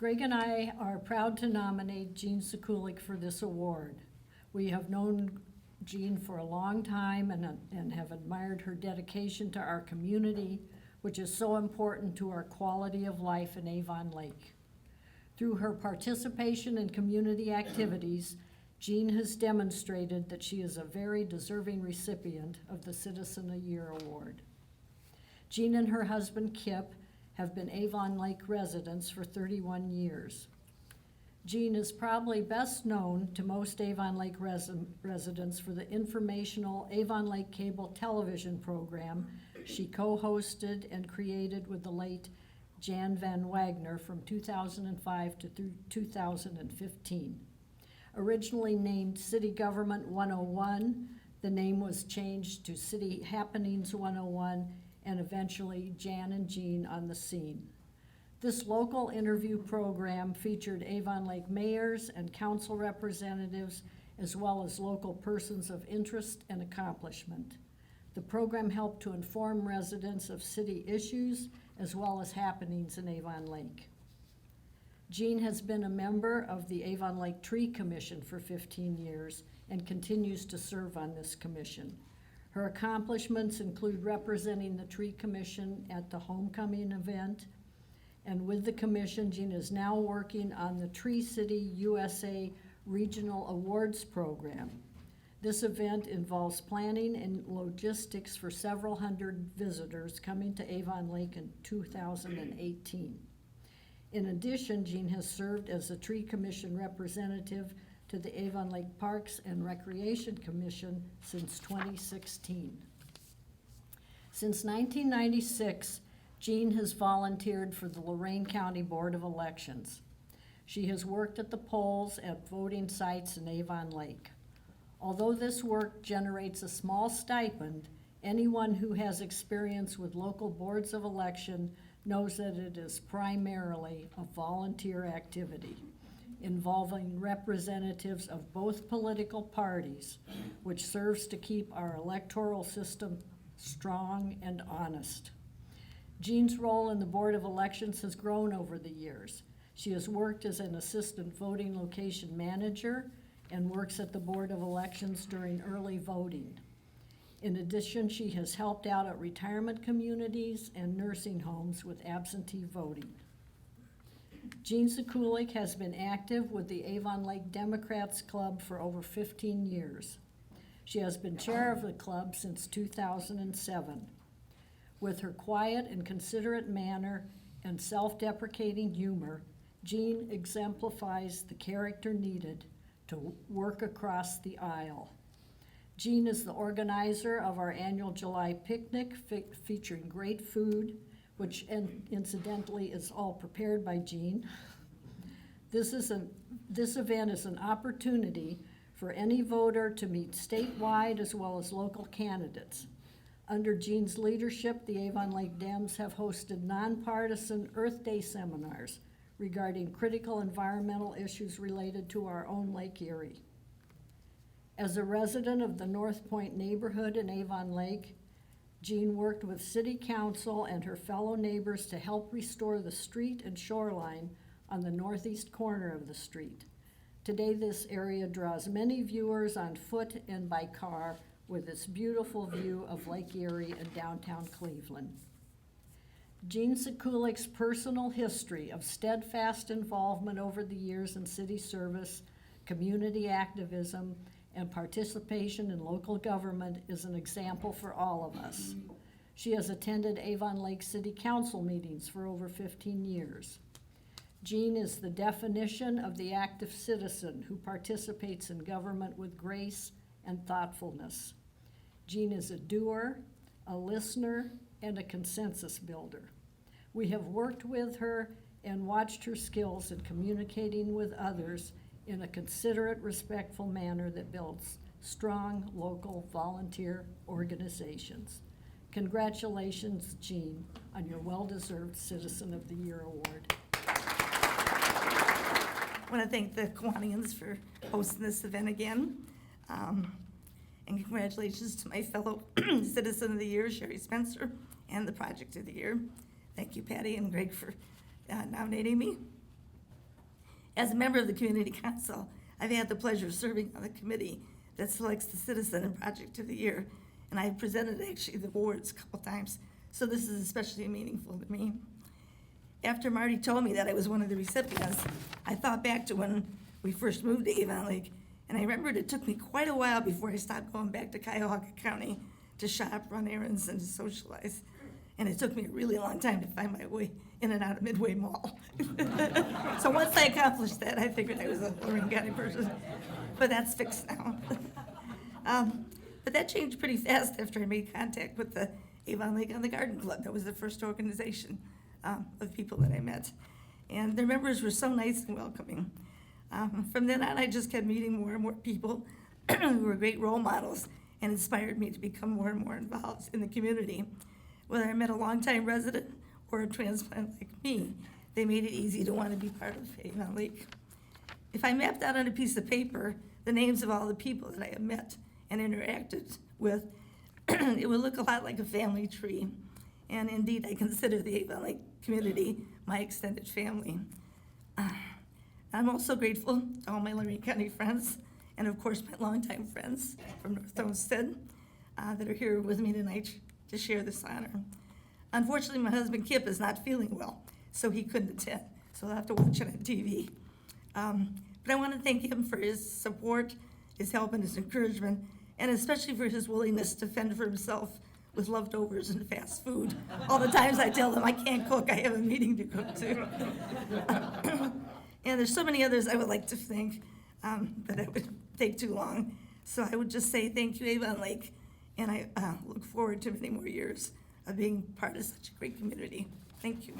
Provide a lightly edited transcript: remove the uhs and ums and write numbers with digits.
Greg and I are proud to nominate Jean Sekulic for this award. We have known Jean for a long time and have admired her dedication to our community, which is so important to our quality of life in Avon Lake. Through her participation in community activities, Jean has demonstrated that she is a very deserving recipient of the Citizen of the Year Award. Jean and her husband Kip have been Avon Lake residents for 31 years. Jean is probably best known to most Avon Lake residents for the informational Avon Lake cable television program she co-hosted and created with the late Jan Van Wagner from 2005 to 2015. Originally named City Government 101, the name was changed to City Happenings 101 and eventually Jan and Jean on the Scene. This local interview program featured Avon Lake mayors and council representatives, as well as local persons of interest and accomplishment. The program helped to inform residents of city issues as well as happenings in Avon Lake. Jean has been a member of the Avon Lake Tree Commission for 15 years and continues to serve on this commission. Her accomplishments include representing the Tree Commission at the homecoming event, and with the commission, Jean is now working on the Tree City USA Regional Awards Program. This event involves planning and logistics for several hundred visitors coming to Avon Lake in 2018. In addition, Jean has served as a Tree Commission representative to the Avon Lake Parks and Recreation Commission since 2016. Since 1996, Jean has volunteered for the Lorain County Board of Elections. She has worked at the polls at voting sites in Avon Lake. Although this work generates a small stipend, anyone who has experience with local boards of election knows that it is primarily a volunteer activity involving representatives of both political parties, which serves to keep our electoral system strong and honest. Jean's role in the Board of Elections has grown over the years. She has worked as an assistant voting location manager and works at the Board of Elections during early voting. In addition, she has helped out at retirement communities and nursing homes with absentee voting. Jean Sekulic has been active with the Avon Lake Democrats Club for over 15 years. She has been chair of the club since 2007. With her quiet and considerate manner and self-deprecating humor, Jean exemplifies the character needed to work across the aisle. Jean is the organizer of our annual July picnic featuring great food, which incidentally is all prepared by Jean. This event is an opportunity for any voter to meet statewide as well as local candidates. Under Jean's leadership, the Avon Lake Dems have hosted nonpartisan Earth Day seminars regarding critical environmental issues related to our own Lake Erie. As a resident of the North Point neighborhood in Avon Lake, Jean worked with City Council and her fellow neighbors to help restore the street and shoreline on the northeast corner of the street. Today, this area draws many viewers on foot and by car with its beautiful view of Lake Erie and downtown Cleveland. Jean Sekulic's personal history of steadfast involvement over the years in city service, community activism, and participation in local government is an example for all of us. She has attended Avon Lake City Council meetings for over 15 years. Jean is the definition of the active citizen who participates in government with grace and thoughtfulness. Jean is a doer, a listener, and a consensus builder. We have worked with her and watched her skills in communicating with others in a considerate, respectful manner that builds strong local volunteer organizations. Congratulations, Jean, on your well-deserved Citizen of the Year Award. I want to thank the Kiwanians for hosting this event again. And congratulations to my fellow Citizen of the Year, Sherry Spencer, and the Project of the Year. Thank you, Patty and Greg, for nominating me. As a member of the Community Council, I've had the pleasure of serving on the committee that selects the Citizen and Project of the Year, and I've presented actually the awards a couple times, so this is especially meaningful to me. After Marty told me that I was one of the recipients, I thought back to when we first moved to Avon Lake, and I remembered it took me quite a while before I stopped going back to Cuyahoga County to shop, run errands, and to socialize. And it took me a really long time to find my way in and out of Midway Mall. So once I accomplished that, I figured I was a Lorraine County person, but that's fixed now. But that changed pretty fast after I made contact with the Avon Lake on the Garden Club. That was the first organization of people that I met. And their members were so nice and welcoming. From then on, I just kept meeting more and more people who were great role models and inspired me to become more and more involved in the community. Whether I met a longtime resident or a transplant like me, they made it easy to want to be part of Avon Lake. If I mapped out on a piece of paper the names of all the people that I have met and interacted with, it would look a lot like a family tree. And indeed, I consider the Avon Lake community my extended family. I'm also grateful to all my Lorraine County friends, and of course my longtime friends from North Homestead that are here with me tonight to share this honor. Unfortunately, my husband Kip is not feeling well, so he couldn't attend, so I'll have to watch it on TV. But I want to thank him for his support, his help, and his encouragement, and especially for his willingness to fend for himself with leftovers and fast food. All the times I tell him I can't cook, I have a meeting to go to. And there's so many others I would like to thank, but it would take too long. So I would just say thank you, Avon Lake, and I look forward to many more years of being part of such a great community. Thank you.